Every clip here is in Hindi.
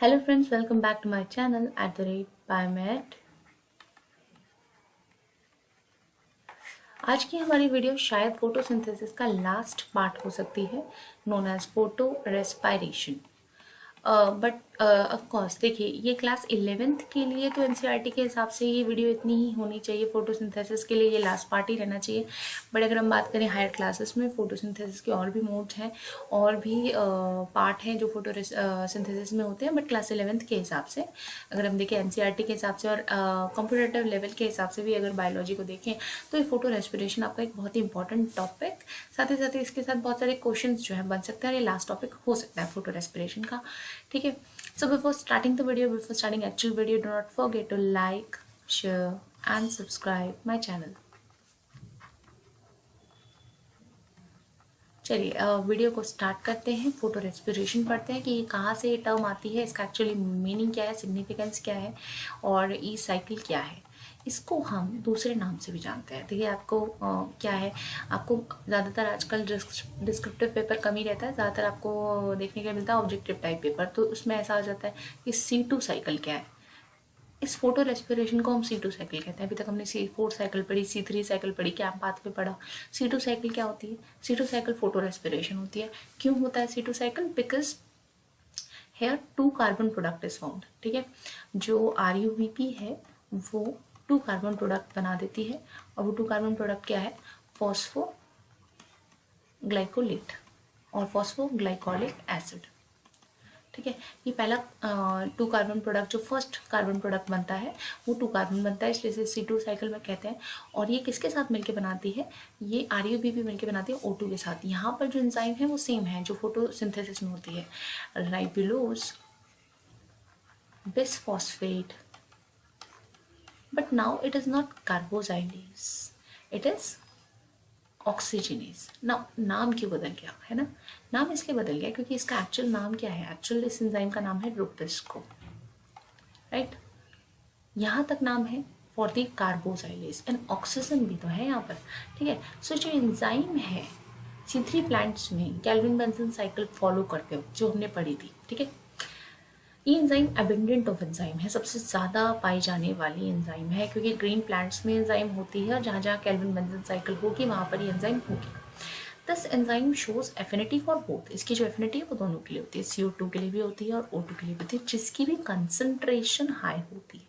Hello friends, welcome back to my channel @biomed। आज की हमारी वीडियो शायद फोटोसिंथेसिस का लास्ट पार्ट हो सकती है, known as photorespiration. But of course देखिए, ये क्लास 11th के लिए तो एनसीईआरटी के हिसाब से ये वीडियो इतनी ही होनी चाहिए। फोटोसिंथेसिस के लिए ये लास्ट पार्ट ही रहना चाहिए। बट अगर हम बात करें हायर क्लासेस में, फोटोसिंथेसिस के और भी मोड्स हैं और भी पार्ट हैं जो फोटो सिंथेसिस में होते हैं। बट क्लास 11th के हिसाब से अगर हम देखें, एनसीईआरटी के हिसाब से और कॉम्पिटेटिव लेवल के हिसाब से भी अगर बायोलॉजी को देखें, तो ये फोटो रेस्पिरेशन आपका एक बहुत ही इंपॉर्टेंट टॉपिक, साथ ही साथ इसके साथ बहुत सारे क्वेश्चन जो है बन सकते हैं और ये लास्ट टॉपिक हो सकता है फोटो रेस्पिरेशन का। ठीक है, so before starting the video, before starting actual video, do not forget to like, share and subscribe my channel। चलिए वीडियो को स्टार्ट करते हैं। फोटो रेस्पिरेशन पढ़ते हैं कि ये कहाँ से ये टर्म आती है, इसका एक्चुअली मीनिंग क्या है, सिग्निफिकेंस क्या है और ई साइकिल क्या है। इसको हम दूसरे नाम से भी जानते हैं। देखिए आपको क्या है, आपको ज़्यादातर आजकल डिस्क्रिप्टिव पेपर कम ही रहता है, ज़्यादातर आपको देखने के लिए मिलता है ऑब्जेक्टिव टाइप पेपर। तो उसमें ऐसा आ जाता है कि C2 साइकिल क्या है। इस फोटो रेस्पिरेशन को हम C2 साइकिल कहते हैं। अभी तक हमने C4 साइकिल पढ़ी, C3 साइकिल पढ़ी, कैंप पाथ में पढ़ा। C2 साइकिल क्या होती है? C2 साइकिल फोटो रेस्पिरेशन होती है। क्यों होता है C2 cycle? Because here 2 carbon product is found. ठीक है, जो RUBP है वो 2 कार्बन प्रोडक्ट बना देती है और वो 2 कार्बन प्रोडक्ट क्या है? फॉस्फो ग्लाइकोलेट और फॉस्फोग्लाइकोलिक एसिड। ठीक है, ये पहला 2 कार्बन प्रोडक्ट, जो फर्स्ट कार्बन प्रोडक्ट बनता है वो 2 कार्बन बनता है, इसलिए इसे C2 साइकिल में कहते हैं। और ये किसके साथ मिलके बनाती है? ये RUBP मिलके बनाती है O2 के साथ। यहाँ पर जो एंजाइम है वो सेम है जो फोटोसिंथेसिस में होती है, ribulose bisphosphate. But now it is not carboxylase, it is oxygenase. नाम क्यों बदल गया है ना? नाम इसलिए बदल गया क्योंकि इसका एक्चुअल नाम क्या है? एक्चुअल इस एंजाइम का नाम है रुबिस्को, राइट। यहाँ तक नाम है फॉर द कार्बोजाइलेज एंड ऑक्सीजन भी तो है यहाँ पर। ठीक है, सो जो एंजाइम है C3 प्लांट्स में कैल्विन बेंसन साइकिल फॉलो करते हो, जो हमने पढ़ी थी। ठीक है, ये एंजाइम एबेंडेंट ऑफ एंजाइम है, सबसे ज़्यादा पाई जाने वाली एंजाइम है, क्योंकि ग्रीन प्लांट्स में एंजाइम होती है और जहाँ जहाँ कैल्विन बेंसन साइकिल होगी वहाँ पर ये एंजाइम होगी। This enzyme shows affinity for both. इसकी जो एफिनिटी है वो दोनों के लिए होती है, CO2 के लिए भी होती है और O2 के लिए भी होती है, जिसकी भी कंसंट्रेशन हाई होती है।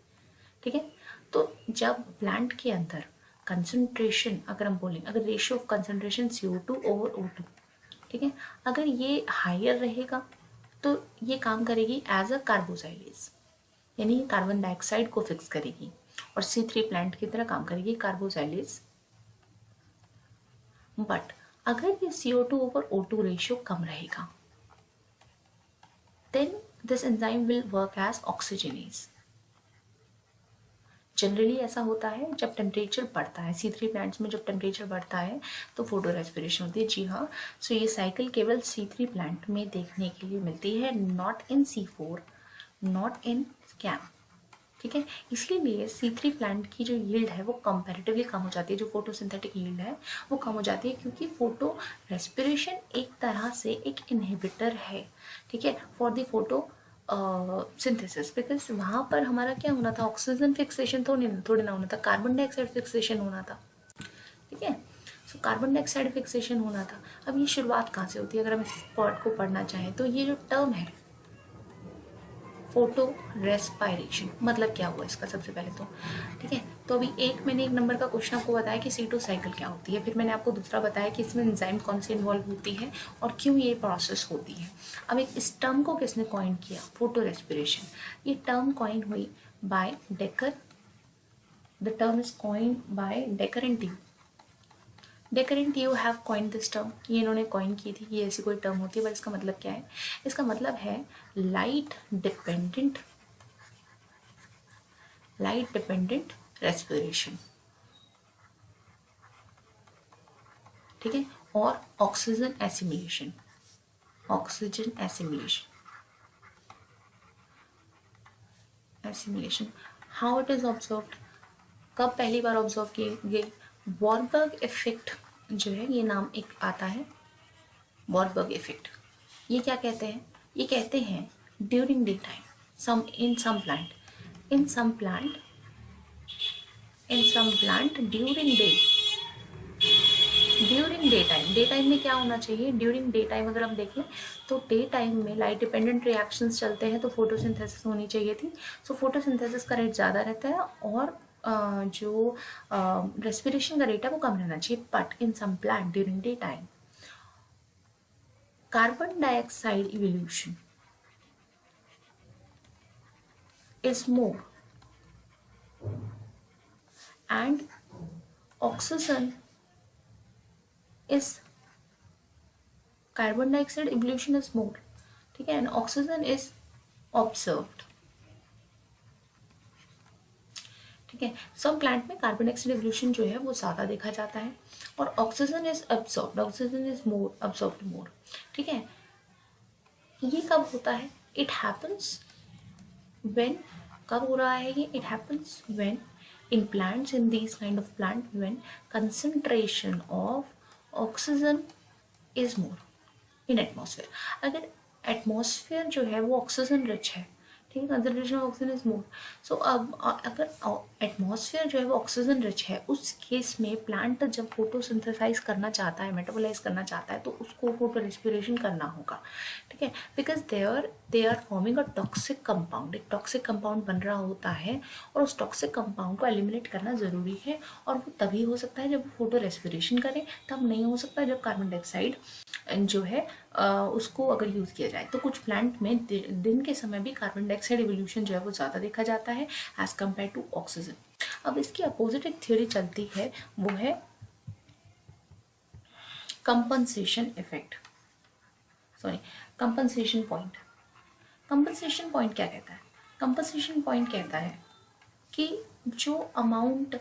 ठीक है, तो जब प्लांट के अंदर कंसंट्रेशन, अगर हम बोलें, अगर ratio of concentration CO2 over O2, ठीक है, अगर ये हायर रहेगा तो ये काम करेगी एज अ कार्बोजाइलेज, यानी कार्बन डाइऑक्साइड को फिक्स करेगी और C3 प्लांट की तरह काम करेगी कार्बोजाइलेज। बट अगर ये CO2 ओवर O2 रेशियो कम रहेगा, then this enzyme will work as oxygenase. Generally ऐसा होता है जब टेम्परेचर बढ़ता है, C3 प्लांट्स में जब टेम्परेचर बढ़ता है तो फोटो रेस्पिरेशन होती है। जी हाँ, सो ये साइकिल केवल C3 प्लांट में देखने के लिए मिलती है, not in C4, not in CAM. ठीक है, इसलिए C3 प्लांट की जो यील्ड है वो कंपैरेटिवली कम हो जाती है, जो फोटोसिंथेटिक यील्ड है वो कम हो जाती है, क्योंकि फोटो रेस्पिरेशन एक तरह से एक इनहिबिटर है। ठीक है, for the photo synthesis, because वहाँ पर हमारा क्या होना था? ऑक्सीजन फिक्सेशन थोड़ी ना होना था, कार्बन डाइऑक्साइड फिक्सेशन होना था। ठीक है, सो कार्बन डाइऑक्साइड फिक्सेशन होना था। अब ये शुरुआत कहाँ से होती है? अगर हम इस पार्ट को पढ़ना चाहें तो ये जो टर्म है फोटो रेस्पायरेशन, मतलब क्या हुआ इसका सबसे पहले तो। ठीक है, तो अभी मैंने एक नंबर का क्वेश्चन आपको बताया कि C2 साइकिल क्या होती है, फिर मैंने आपको दूसरा बताया कि इसमें एंजाइम कौन से इन्वॉल्व होती है और क्यों ये प्रोसेस होती है। अब इस टर्म को किसने कॉइन किया? Photorespiration. ये टर्म कॉइन हुई by Decker. The term is coin by Decker and Dew. Decker and Dew have coin this term. ये इन्होंने कॉइन की थी, ये ऐसी कोई टर्म होती है, पर इसका मतलब क्या है? इसका मतलब है लाइट डिपेंडेंट रेस्पिरेशन। ठीक है, और oxygen assimilation. How it is observed? कब पहली बार ऑब्जर्व की गई? वॉरबर्ग इफेक्ट जो है, ये नाम एक आता है, वॉरबर्ग इफेक्ट। ये क्या कहते हैं? ये कहते हैं during day time, in some plant during day time में क्या होना चाहिए, ड्यूरिंग डे टाइम अगर हम देखें तो डे टाइम में लाइट डिपेंडेंट रिएक्शंस चलते हैं तो फोटोसिंथेसिस होनी चाहिए थी। सो फोटोसिंथेसिस का रेट ज़्यादा रहता है और जो रेस्पिरेशन का रेट है वो कम रहना चाहिए। But in some plant during day time carbon dioxide evolution is more and oxygen is carbon dioxide evolution is more, ठीक है, and oxygen is observed, ठीक है। सब प्लांट में कार्बन डाइऑक्साइड एवोल्यूशन जो है वो ज़्यादा देखा जाता है और oxygen is absorbed, oxygen is more absorbed more, ठीक है। ये कब होता है, इट हैपन्स व्हेन, कब हो रहा है ये, it happens when in plants, in these kind of plant, when concentration of oxygen is more in atmosphere। अगर एटमॉस्फेयर जो है वो ऑक्सीजन रिच है, ठीक है, concentration of oxygen is more. So अब अगर एटमॉस्फेयर जो है वो ऑक्सीजन रिच है, उस केस में प्लांट जब फोटोसिंथेसाइज करना चाहता है, मेटाबोलाइज करना चाहता है, तो उसको फोटो रेस्पिरेशन करना होगा, ठीक है, because they are forming a toxic compound, एक टॉक्सिक कंपाउंड बन रहा होता है और उस टॉक्सिक कंपाउंड को एलिमिनेट करना ज़रूरी है। और वो तभी हो सकता है जब फोटो रेस्पिरेशन करें, तब नहीं हो सकता जब कार्बन डाइऑक्साइड जो है उसको अगर यूज़ किया जाए। तो कुछ प्लांट में दिन के समय भी कार्बन डाइऑक्साइड इवोल्यूशन जो है वो ज़्यादा देखा जाता है एज कम्पेयर टू ऑक्सीजन। अब इसकी अपोजिट एक थ्योरी चलती है, वो है compensation effect, sorry compensation point. Compensation point क्या कहता है, कंपनसेशन पॉइंट कहता है कि जो अमाउंट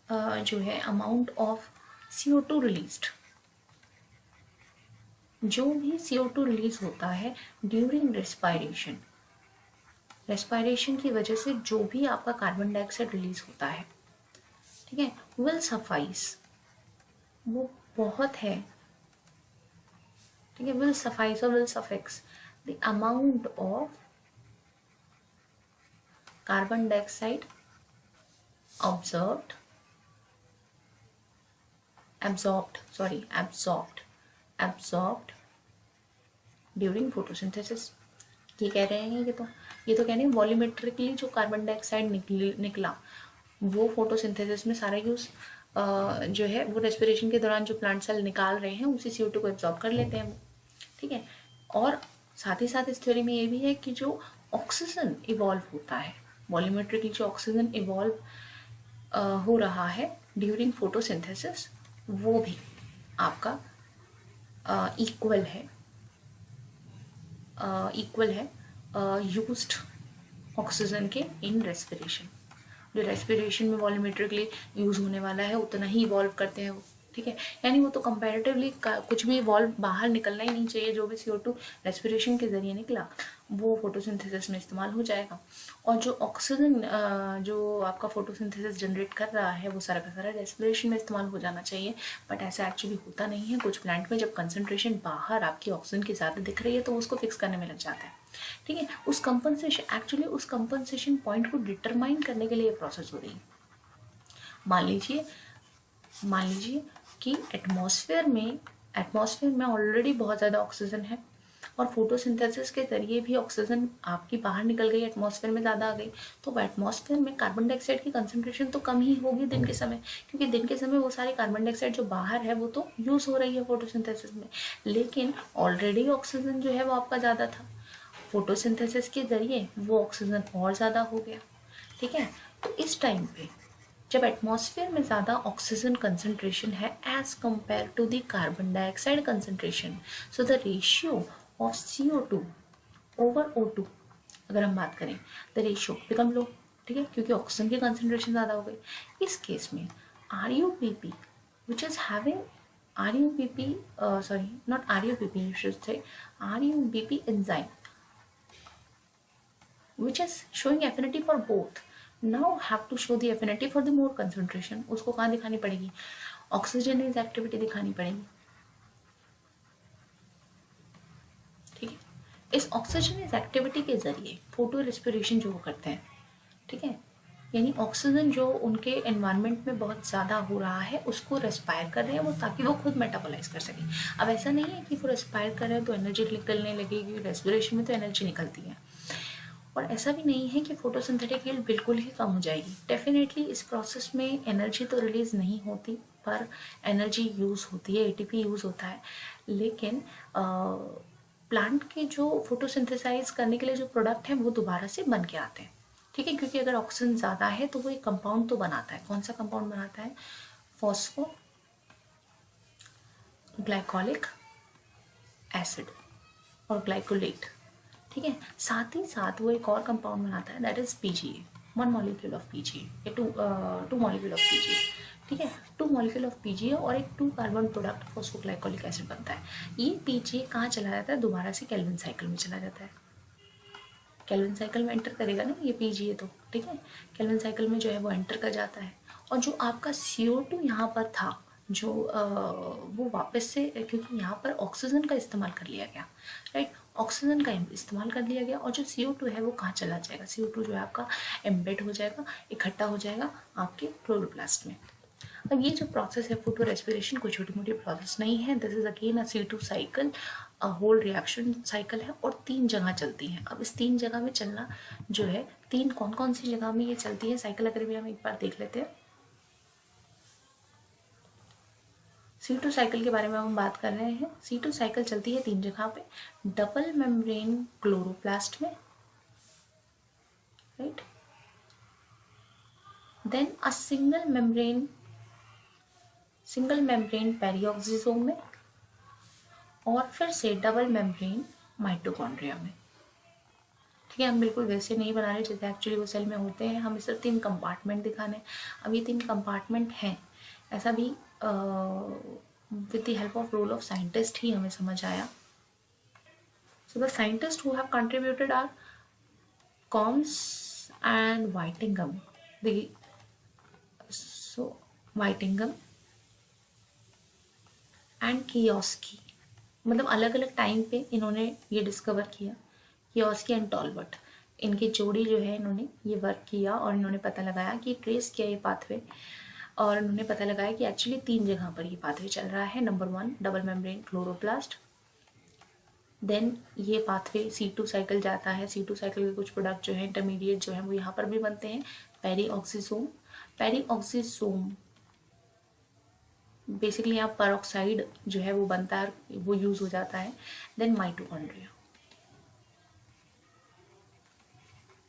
जो है अमाउंट ऑफ CO2 रिलीज्ड, जो भी CO2 रिलीज होता है ड्यूरिंग रेस्पायरेशन, रेस्पायरेशन की वजह से जो भी आपका कार्बन डाइऑक्साइड रिलीज होता है, ठीक है, विल सफाइस, वो बहुत है, ठीक है, विल सफाइस और will suffix the amount of carbon dioxide absorbed during photosynthesis. ये कह रहे हैं ये तो कह रहे हैं वॉल्यूमेट्रिकली जो कार्बन डाइऑक्साइड निकला वो फोटोसिंथेसिस में सारा यूज जो है वो रेस्पिरेशन के दौरान जो प्लांट सेल निकाल रहे हैं उसी CO2 को एब्जॉर्ब कर लेते हैं वो, ठीक है। और साथ ही साथ इस थ्योरी में ये भी है कि जो ऑक्सीजन इवॉल्व होता है, वॉल्यूमेट्रिकली जो ऑक्सीजन इवॉल्व हो रहा है ड्यूरिंग फोटोसिंथेसिस, वो भी आपका इक्वल है यूज्ड ऑक्सीजन के इन रेस्पिरेशन। जो रेस्पिरेशन में वॉल्यूमेट्रिकली यूज़ होने वाला है उतना ही इवॉल्व करते हैं वो, ठीक है, यानी वो तो कंपैरेटिवली कुछ भी इवॉल्व बाहर निकलना ही नहीं चाहिए, जो भी CO2 रेस्पिरेशन के ज़रिए निकला वो फोटोसिंथेसिस में इस्तेमाल हो जाएगा। और जो ऑक्सीजन जो आपका फोटोसिंथेसिस जनरेट कर रहा है वो सारा का सारा रेस्पिरेशन में इस्तेमाल हो जाना चाहिए, बट ऐसा एक्चुअली होता नहीं है। कुछ प्लांट में जब कंसनट्रेशन बाहर आपकी ऑक्सीजन की ज़्यादा दिख रही है तो उसको फिक्स करने में लग जाता है, ठीक है। उस कंपनसेशन पॉइंट को डिटरमाइन करने के लिए ये प्रोसेस हो रही है। मान लीजिए कि एटमॉस्फेयर में ऑलरेडी बहुत ज़्यादा ऑक्सीजन है और फोटोसिंथेसिस के जरिए भी ऑक्सीजन आपकी बाहर निकल गई, एटमॉस्फेयर में ज़्यादा आ गई, तो एटमॉस्फेयर में कार्बन डाइऑक्साइड की कंसंट्रेशन तो कम ही होगी दिन के समय, क्योंकि दिन के समय वो सारी कार्बन डाइऑक्साइड जो बाहर है वो तो यूज़ हो रही है फोटोसिंथेसिस में, लेकिन ऑलरेडी ऑक्सीजन जो है वो आपका ज़्यादा था, फोटोसिंथेसिस के जरिए वो ऑक्सीजन और ज़्यादा हो गया, ठीक है। तो इस टाइम पे जब एटमॉस्फेयर में ज़्यादा ऑक्सीजन कंसंट्रेशन है as compare to the carbon dioxide concentration, so the ratio of CO2 over O2 अगर हम बात करें, द रेशियो बिकम लो, ठीक है, क्योंकि ऑक्सीजन की कंसंट्रेशन ज़्यादा हो गई। इस केस में RUPP which is having RUPP sorry not RUPP, you should say RUBP enzyme which is showing affinity for both, now have to show the affinity for the more concentration। उसको कहाँ दिखानी पड़ेगी, ऑक्सीजनेज एक्टिविटी दिखानी पड़ेगी, ठीक है। इस ऑक्सीजनस एक्टिविटी के ज़रिए फोटो रेस्पिरेशन जो वो करते हैं, ठीक है, यानी ऑक्सीजन जो उनके एनवायरनमेंट में बहुत ज़्यादा हो रहा है उसको रेस्पायर कर रहे हैं वो, ताकि वो खुद मेटाबोलाइज कर सकें। अब ऐसा नहीं है कि वो रेस्पायर कर रहे हैं तो एनर्जी निकलने लगेगी, रेस्पिरेशन में तो एनर्जी निकलती है। और ऐसा भी नहीं है कि फोटोसिंथेटिक हीट बिल्कुल ही कम हो जाएगी। डेफिनेटली इस प्रोसेस में एनर्जी तो रिलीज़ नहीं होती, पर एनर्जी यूज़ होती है, एटीपी यूज़ होता है। लेकिन प्लांट के जो फोटोसिंथेसाइज करने के लिए जो प्रोडक्ट हैं वो दोबारा से बन के आते हैं, ठीक है, क्योंकि अगर ऑक्सीजन ज़्यादा है तो वो एक कंपाउंड तो बनाता है। कौन सा कंपाउंड बनाता है? फॉस्फो ग्लाइकोलिक एसिड और ग्लाइकोलेट, ठीक है। साथ ही साथ वो एक और कंपाउंड बनाता है, that is PGA, 1 molecule of PGA या टू मॉलिक्यूल ऑफ पीजीए, ठीक है। 2 मॉलिक्यूल ऑफ पीजीए और एक 2 कार्बन प्रोडक्ट फॉस्फोग्लाइकोलिक एसिड बनता है। ये पीजीए कहाँ चला जाता है? दोबारा से केल्विन साइकिल में चला जाता है। केल्विन साइकिल में एंटर करेगा ना ये पीजीए तो, ठीक है, केल्विन साइकिल में जो है वो एंटर कर जाता है। और जो आपका CO2 यहाँ पर था, जो वो वापस से, क्योंकि यहाँ पर ऑक्सीजन का इस्तेमाल कर लिया गया, राइट, ऑक्सीजन का इस्तेमाल कर लिया गया, और जो CO2 है वो कहाँ चला जाएगा? CO2 जो है आपका एम्बेड हो जाएगा, इकट्ठा हो जाएगा आपके क्लोरोप्लास्ट में। अब ये जो प्रोसेस है फोटो रेस्पिरेशन, कोई छोटी मोटी प्रोसेस नहीं है। This is again a C2 cycle, whole reaction cycle है, और 3 जगह चलती हैं। अब इस 3 जगह में चलना जो है, 3 कौन कौन सी जगह में ये चलती है साइकिल, अगर भी हम एक बार देख लेते हैं। C2 साइकिल के बारे में हम बात कर रहे हैं। C2 साइकिल चलती है 3 जगह पे, डबल मेम्ब्रेन क्लोरोप्लास्ट में, right, then a single membrane peroxisome में, और फिर से डबल मेम्ब्रेन माइटोकॉन्ड्रिया में, ठीक है। हम बिल्कुल वैसे नहीं बना रहे जैसे एक्चुअली वो सेल में होते हैं, हमें सिर्फ 3 कंपार्टमेंट दिखाने। अब ये 3 कंपार्टमेंट हैं, ऐसा भी with the help of role of scientist ही हमें समझ आया। So the scientist who have contributed are Coombs and Whittingham, Whittingham and Kioski, मतलब अलग अलग टाइम पे इन्होंने ये डिस्कवर किया, कियोस्की एंड टॉलबट, इनकी जोड़ी जो है, इन्होंने ये वर्क किया और इन्होंने पता लगाया कि ट्रेस किया ये पाथवे, और इन्होंने पता लगाया कि एक्चुअली 3 जगह पर ये पाथवे चल रहा है। Number 1 double membrane chloroplast, then ये पाथवे C2 साइकिल जाता है। C2 साइकिल के कुछ प्रोडक्ट जो है इंटरमीडिएट जो है वो यहाँ पर भी बनते हैं, पेरीऑक्सीसोम। पेरीऑक्सीसोम बेसिकली यहाँ परऑक्साइड जो है वो बनता है, वो यूज हो जाता है। Then mitochondria,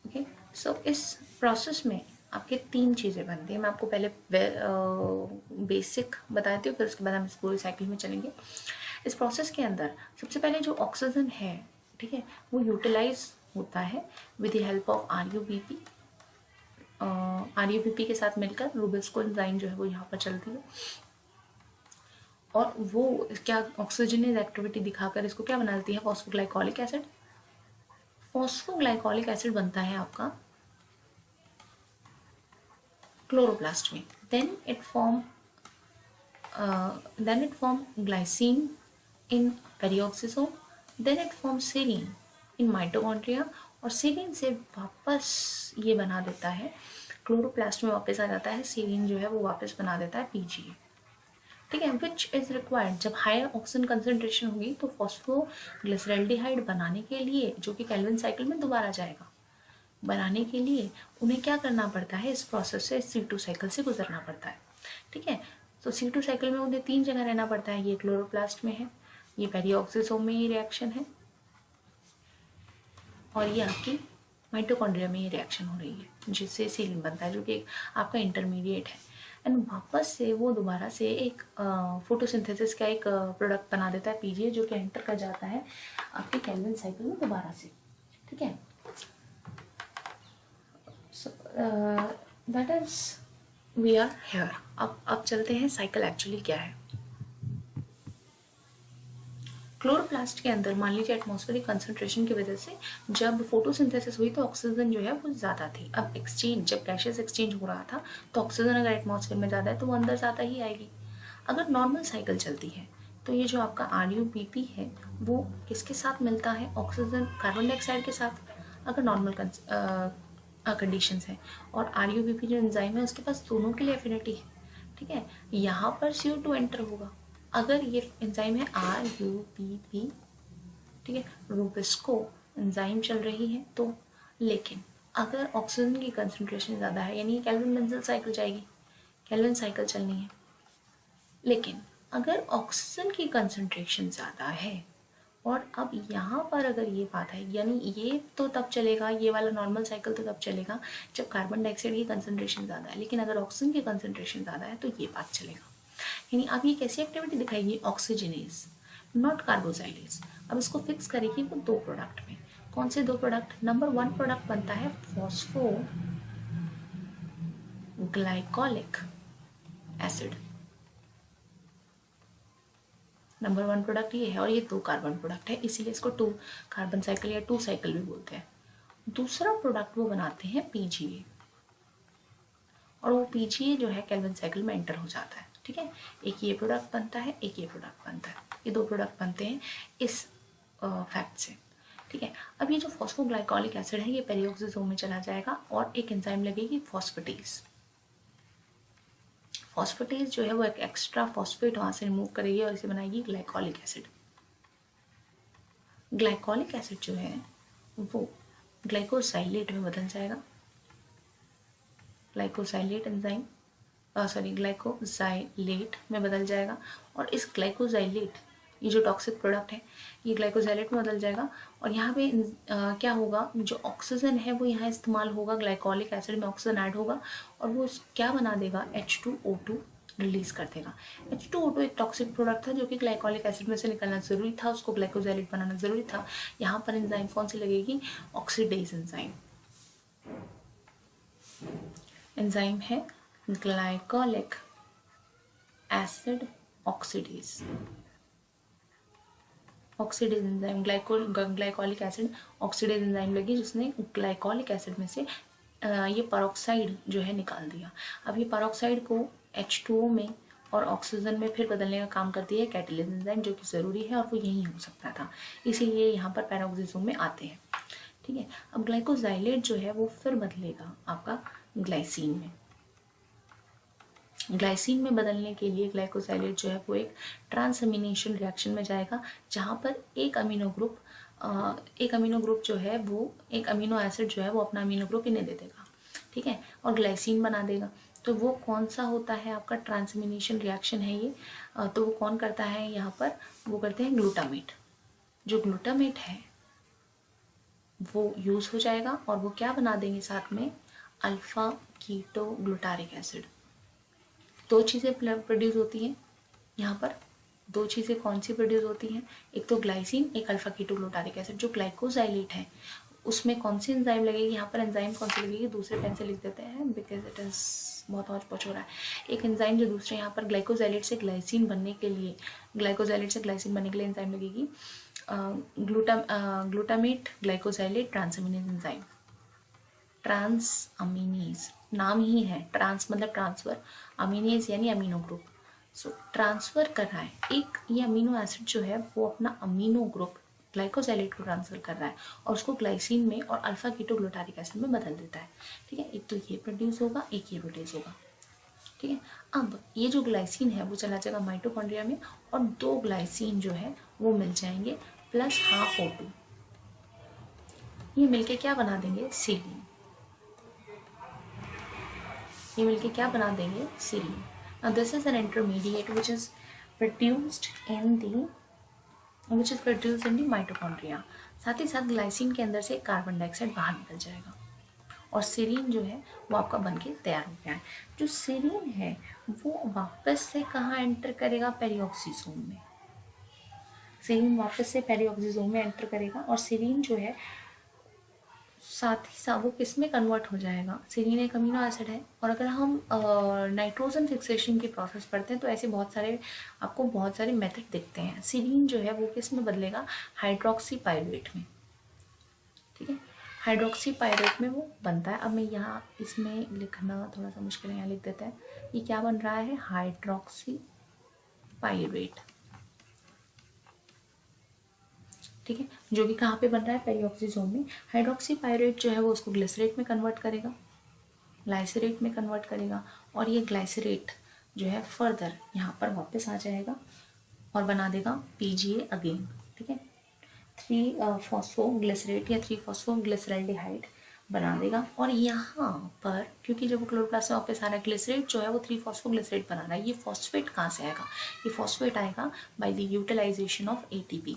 okay. सो इस प्रोसेस में आपके 3 चीज़ें बनती हैं। मैं आपको पहले बेसिक बताती हूँ, फिर उसके बाद हम इस पूरी साइकिल में चलेंगे। इस प्रोसेस के अंदर सबसे पहले जो ऑक्सीजन है, ठीक है, वो यूटिलाइज होता है with the help of RUBP। RUBP के साथ मिलकर रूबिस्को एंजाइम जो है वो यहाँ पर चलती है, और वो क्या ऑक्सीजनेज एक्टिविटी दिखाकर इसको क्या बनाती है? फॉस्फोग्लाइकोलिक एसिड। फॉस्फोग्लाइकोलिक एसिड बनता है आपका क्लोरोप्लास्ट में। Then it form glycine in peroxisome, then it form serine in mitochondria, और सेरीन से वापस ये बना देता है, क्लोरोप्लास्ट में वापस आ जाता है। सेरीन जो है वो वापस बना देता है पीजीए, ठीक है, विच इज रिक्वायर्ड। जब हायर ऑक्सीजन कंसंट्रेशन होगी तो फॉस्फोग्लिसरल्डिहाइड बनाने के लिए, जो कि केल्विन साइकिल में दोबारा जाएगा, बनाने के लिए उन्हें क्या करना पड़ता है? इस प्रोसेस से C2 साइकिल से गुजरना पड़ता है, ठीक है। तो C2 साइकिल में उन्हें 3 जगह रहना पड़ता है। ये क्लोरोप्लास्ट में है, ये पेरिऑक्सीसोम में ये रिएक्शन है, और ये आपकी माइटोकॉन्ड्रिया में ये रिएक्शन हो रही है, जिससे सीरीन बनता है, जो कि आपका इंटरमीडिएट है। एंड वापस से वो दोबारा से एक फोटोसिंथेसिस का एक प्रोडक्ट बना देता है पीजीए, जो कि एंटर कर जाता है आपके केल्विन साइकिल में दोबारा से, ठीक है। That is we are here. अब चलते हैं साइकिल एक्चुअली क्या है। क्लोरोप्लास्ट के अंदर मान लीजिए एटमॉस्फेरिक कंसंट्रेशन की वजह से जब फोटोसिंथेसिस हुई तो ऑक्सीजन जो है वो ज़्यादा थी। अब एक्सचेंज, जब गैसेस एक्सचेंज हो रहा था तो ऑक्सीजन अगर एटमॉस्फेयर में ज़्यादा है तो वो अंदर ज़्यादा ही आएगी। अगर नॉर्मल साइकिल चलती है, तो ये जो आपका RUBP है वो किसके साथ मिलता है, ऑक्सीजन कार्बन डाइऑक्साइड के साथ अगर नॉर्मल कंडीशंस है, और RUBP जो एंजाइम है उसके पास दोनों के लिए एफिनिटी है। ठीक है, यहाँ पर CO2 एंटर होगा अगर ये एंजाइम है RUBP, ठीक है, रूबिस्को एंजाइम चल रही है तो। लेकिन अगर ऑक्सीजन की कंसंट्रेशन ज़्यादा है, यानी केल्विन बेंजल साइकिल जाएगी, केल्विन साइकिल चलनी है। लेकिन अगर ऑक्सीजन की कंसंट्रेशन ज़्यादा है, और अब यहाँ पर अगर ये बात है, यानी ये तो तब चलेगा, ये वाला नॉर्मल साइकिल तो तब चलेगा जब कार्बन डाइऑक्साइड की कंसंट्रेशन ज़्यादा है, लेकिन अगर ऑक्सीजन की कंसंट्रेशन ज़्यादा है तो ये बात चलेगा। यानी अब ये कैसी एक्टिविटी दिखाएगी, ऑक्सीजनेज नॉट कार्बोजाइलेज। अब इसको फिक्स करेगी वो दो प्रोडक्ट में। कौन से दो प्रोडक्ट, नंबर 1 प्रोडक्ट बनता है फॉस्फोग्लाइकोलिक एसिड, नंबर 1 प्रोडक्ट ये है, और ये 2 कार्बन प्रोडक्ट है, इसीलिए इसको 2 कार्बन साइकिल या 2 साइकिल भी बोलते हैं। दूसरा प्रोडक्ट वो बनाते हैं PGA, और वो PGA जो है केल्विन साइकिल में एंटर हो जाता है। ठीक है, एक ये प्रोडक्ट बनता है, एक ये प्रोडक्ट बनता है, ये 2 प्रोडक्ट बनते हैं इस फैक्ट से। ठीक है, अब ये जो फॉस्फोग्लाइकोलिक एसिड है ये पेरिऑक्सीजोम में चला जाएगा और एक एंजाइम लगेगी फॉस्फेटेज। फॉस्फेटेज जो है वो एक एक्स्ट्रा फॉस्फेट वहाँ से रिमूव करेगी और इसे बनाएगी ग्लाइकोलिक एसिड। ग्लाइकोलिक एसिड जो है वो ग्लाइकोसाइलेट में बदल जाएगा, ग्लाइकोसाइलेट एंजाइम ग्लाइकोजाइलेट में बदल जाएगा, और इस ग्लाइकोजाइलेट, ये जो टॉक्सिक प्रोडक्ट है ये ग्लाइकोजाइलेट में बदल जाएगा। और यहाँ पे क्या होगा, जो ऑक्सीजन है वो यहाँ इस्तेमाल होगा, ग्लाइकोलिक एसिड में ऑक्सीजन ऐड होगा और वो क्या बना देगा, H2O2 रिलीज कर देगा। H2O2 एक टॉक्सिक प्रोडक्ट था जो कि ग्लाइकोलिक एसिड में से निकलना ज़रूरी था, उसको ग्लाइकोजाइलेट बनाना ज़रूरी था। यहाँ पर एंजाइम कौन सी लगेगी, ऑक्सीडेज एंजाइम। एंजाइम है glycolic acid oxidase, oxidase enzyme glycolic acid oxidase enzyme लगी जिसने ग्लाइकोलिक एसिड में से ये पेरोक्साइड जो है निकाल दिया। अब ये पेरोक्साइड को H2O में और ऑक्सीजन में फिर बदलने का काम करती है कैटालिस एंजाइम, जो कि ज़रूरी है और वो यही हो सकता था, इसीलिए यहाँ पर पेरोक्सिसोम में आते हैं। ठीक है, अब ग्लाइकोजाइलेट जो है वो फिर बदलेगा आपका ग्लाइसिन में। ग्लाइसिन में बदलने के लिए ग्लाइकोसाइलेट जो है वो एक ट्रांसअमीनेशन रिएक्शन में जाएगा, जहाँ पर एक अमीनो ग्रुप जो है वो, एक अमीनो एसिड जो है वो अपना अमीनो ग्रुप इन्हें दे देगा। ठीक है, और ग्लाइसिन बना देगा। तो वो कौन सा होता है आपका ट्रांसअमीनेशन रिएक्शन है ये, तो वो कौन करता है यहाँ पर, वो करते हैं ग्लूटामेट। जो ग्लूटामेट है वो यूज़ हो जाएगा और वो क्या बना देंगे साथ में, अल्फा कीटो ग्लूटारिक एसिड। 2 चीज़ें प्रोड्यूस होती हैं यहाँ पर, 2 चीज़ें कौन सी प्रोड्यूस होती हैं, एक तो ग्लाइसिन, एक अल्फा कीटोग्लूटारिक एसिड। जो ग्लाइकोजाइलेट है उसमें कौन सी एंजाइम लगेगी, यहाँ पर एंजाइम कौन सी लगेगी, दूसरे पेन से लिख देते हैं बिकॉज इट इज़ बहुत हौच पौच हो रहा है। एक एंजाइम जो दूसरे यहाँ पर ग्लाइकोजाइलेट से ग्लाइसिन बनने के लिए, एंजाइम लगेगी ग्लूटामेट ग्लाइकोजाइलेट ट्रांसअमीनेज एंजाइम। ट्रांसअमीनेज नाम ही है, ट्रांस मतलब ट्रांसफर, अमीनेज यानी अमीनो ग्रुप। सो ट्रांसफर कर रहा है एक, ये अमीनो एसिड जो है वो अपना अमीनो ग्रुप ग्लाइकोजाइलेट को ट्रांसफर कर रहा है और उसको ग्लाइसिन में और अल्फा कीटोग्लूटारिक एसिड में बदल देता है। ठीक है, एक तो ये प्रोड्यूस होगा, एक ये प्रोड्यूस होगा। ठीक है, अब ये जो ग्लाइसिन है वो चला जाएगा माइटोकॉन्ड्रिया में और 2 ग्लाइसिन जो है वो मिल जाएंगे प्लस हाफ O2, ये मिलके क्या बना देंगे, सीरीन। ये मिलके क्या बना देंगे, serine. Now this is an intermediate which is produced in the mitochondria। साथ ही साथ ग्लाइसिन के अंदर से कार्बन डाइऑक्साइड बाहर निकल जाएगा और सीरीन जो है वो आपका बनके तैयार हो गया है। जो सीरीन है वो वापस से कहाँ एंटर करेगा, पेरिऑक्सीसोम में। सीरीन वापस से पेरिऑक्सीसोम में एंटर करेगा और सीरीन जो है साथ ही साथ वो किस में कन्वर्ट हो जाएगा, सीरीन एक अमीनो एसिड है। और अगर हम नाइट्रोजन फिक्सेशन की प्रोसेस पढ़ते हैं तो ऐसे आपको बहुत सारे मेथड दिखते हैं। सीरीन जो है वो किस में बदलेगा, हाइड्रोक्सी पायरुवेट में। ठीक है, हाइड्रोक्सी पायरुवेट में वो बनता है। अब मैं यहाँ इसमें लिखना थोड़ा सा मुश्किल है, यहाँ लिख देते हैं। ये क्या बन रहा है, हाइड्रोक्सी पायरुवेट। ठीक है, जो कि कहाँ पे बन रहा है, पेरिऑक्सीजोम में। हाइड्रोक्सी पायरेट जो है वो उसको ग्लिसरेट में कन्वर्ट करेगा, ग्लाइसरेट में कन्वर्ट करेगा, और ये ग्लाइसरेट जो है फर्दर यहाँ पर वापस आ जाएगा और बना देगा PGA अगेन। ठीक है, 3 फॉस्फोग्लिसरेट या 3 फॉस्फोग्लिसरल्डिहाइड बना देगा। और यहाँ पर क्योंकि जब वो क्लोरोप्लास्ट से वापस आ रहा है, ग्लिसरेट जो है वो 3 फॉस्फोग्लिसरेट बना रहा है, ये फॉस्फेट कहाँ से आएगा, ये फॉस्फेट आएगा by the utilization of ATP।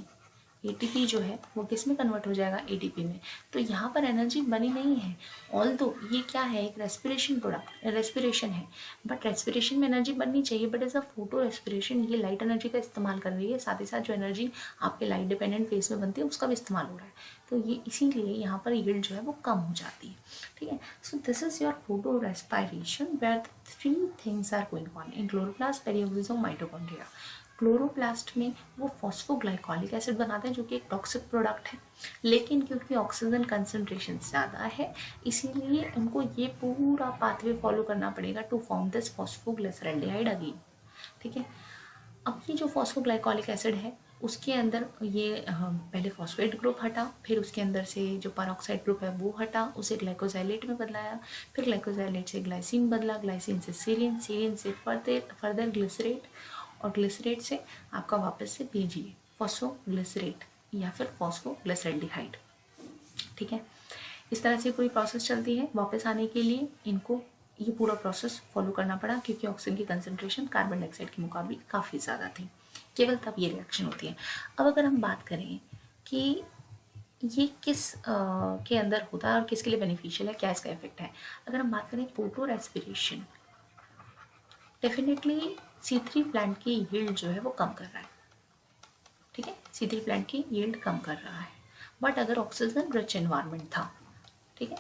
ATP जो है वो किस में कन्वर्ट हो जाएगा, ATP में। तो यहाँ पर एनर्जी बनी नहीं है, ऑल्दो ये क्या है, एक रेस्पिरेशन प्रोडक्ट, रेस्पिरेशन है, बट रेस्पिरेशन में एनर्जी बननी चाहिए, but as a photorespiration ये लाइट एनर्जी का इस्तेमाल कर रही है, साथ ही साथ जो एनर्जी आपके लाइट डिपेंडेंट फेस में बनती है उसका भी इस्तेमाल हो रहा है, तो ये इसीलिए यहाँ पर यील्ड जो है वो कम हो जाती है। ठीक है, so this is your photorespiration where 3 things are going on in chloroplast, peroxisome, mitochondria. Chloroplast में वो फॉस्फोग्लाइकोलिक एसिड बनाते हैं जो कि एक टॉक्सिक प्रोडक्ट है, लेकिन क्योंकि ऑक्सीजन कंसंट्रेशन ज़्यादा है इसीलिए उनको ये पूरा पाथवे फॉलो करना पड़ेगा to form this phosphoglyceraldehyde again. ठीक है, अब ये जो फॉस्फोग्लाइकोलिक एसिड है उसके अंदर ये पहले फॉस्फेट ग्रुप हटा, फिर उसके अंदर से जो पेरोक्साइड ग्रुप है वो हटा, उसे ग्लाइकोजाइलेट में बदलाया, फिर ग्लाइकोजाइलेट से ग्लाइसिन बदला, ग्लाइसिन से सीरिन, सीरिन से फर्दर ग्लिसरेट, और ग्लिसरेट से आपका वापस से PGA फॉस्फोग्लिसरेट या फिर फॉस्फोग्लिसरल्डिहाइड। ठीक है, इस तरह से पूरी प्रोसेस चलती है। वापस आने के लिए इनको ये पूरा प्रोसेस फॉलो करना पड़ा क्योंकि ऑक्सीजन की कंसंट्रेशन कार्बन डाइऑक्साइड के मुकाबले काफ़ी ज़्यादा थी, केवल तब ये रिएक्शन होती है। अब अगर हम बात करें कि ये किस के अंदर होता है और किसके लिए बेनिफिशियल है, क्या इसका इफेक्ट है, अगर हम बात करें photo respiration, definitely C3 plant की यील्ड जो है वो कम कर रहा है। ठीक है, C3 प्लांट की यील्ड कम कर रहा है, बट अगर ऑक्सीजन रिच एनवायरनमेंट था, ठीक है,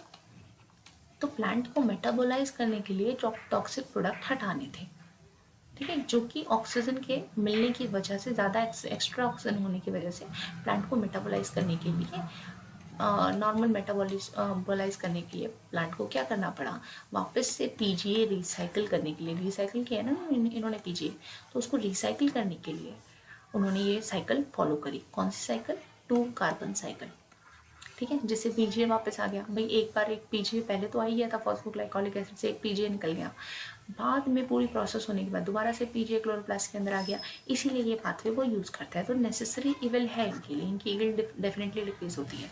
तो प्लांट को मेटाबोलाइज करने के लिए टॉक्सिक प्रोडक्ट हटाने थे। ठीक है, जो कि ऑक्सीजन के मिलने की वजह से, ज़्यादा एक्स्ट्रा ऑक्सीजन होने की वजह से प्लांट को मेटाबोलाइज करने के लिए, नॉर्मल मेटाबोलाइज करने के लिए प्लांट को क्या करना पड़ा, वापस से PGA रिसाइकिल करने के लिए, रिसाइकिल किया ना इन्होंने PGA, तो उसको रिसाइकिल करने के लिए उन्होंने ये साइकिल फॉलो करी। कौन सी साइकिल, 2 कार्बन साइकिल। ठीक है, जिससे PGA वापस आ गया। भाई एक बार एक PGA पहले तो आ ही गया था, फॉस्फोग्लाइकोलिक एसिड से एक PGA निकल गया, बाद में पूरी प्रोसेस होने के बाद दोबारा से PGA क्लोरोप्लास्ट के अंदर आ गया, इसीलिए ये पाथवे वो यूज़ करता है। तो नेसेसरी इवल है इनके लिए, इनकी यील्ड डेफिनेटली डिक्रीज होती है।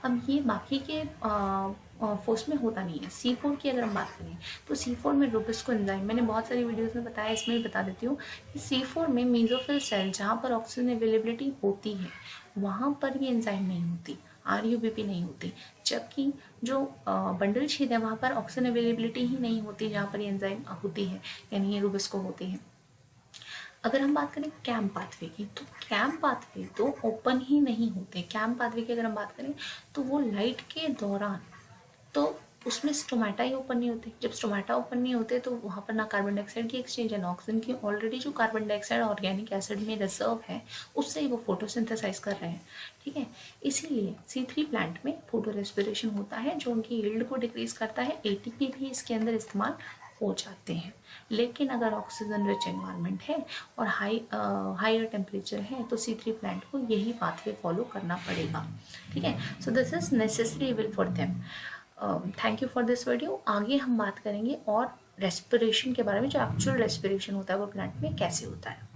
अब ये बाकी के फोर्स में होता नहीं है। C4 की अगर हम बात करें तो C4 में रूबिस्को एंजाइम, मैंने बहुत सारी वीडियोस में बताया, इसमें भी बता देती हूँ कि C4 में मेसोफिल सेल जहाँ पर ऑक्सीजन अवेलेबिलिटी होती है वहाँ पर ये एंजाइम नहीं होती, RUBP नहीं होती, जबकि जो बंडल छेद है वहाँ पर ऑक्सीजन अवेलेबिलिटी ही नहीं होती जहाँ पर ये एंजाइम होती है, यानी ये रूबिस्को होती है। अगर हम बात करें कैम पाथवे की, तो कैम पाथवे तो ओपन ही नहीं होते। कैम पाथवे की अगर हम बात करें तो वो लाइट के दौरान, तो उसमें स्टोमेटा ही ओपन नहीं होते। जब स्टोमेटा ओपन नहीं होते तो वहाँ पर ना कार्बन डाइऑक्साइड की एक्सचेंज है ना ऑक्सीजन की, ऑलरेडी जो कार्बन डाइऑक्साइड ऑर्गेनिक एसिड में रिजर्व है उससे ही वो फोटोसिंथेसाइज कर रहे हैं। ठीक है, इसीलिए C3 प्लांट में फोटो रेस्पिरेशन होता है जो उनकी यील्ड को डिक्रीज करता है। ATP भी इसके अंदर इस्तेमाल हो जाते हैं, लेकिन अगर ऑक्सीजन रिच एनवायरनमेंट है और हायर टेम्परेचर है तो C3 प्लांट को यही पाथवे फॉलो करना पड़ेगा। ठीक है, so this is necessary will for them. Thank you for this video. आगे हम बात करेंगे और रेस्पिरेशन के बारे में, जो एक्चुअल रेस्पिरेशन होता है वो प्लांट में कैसे होता है।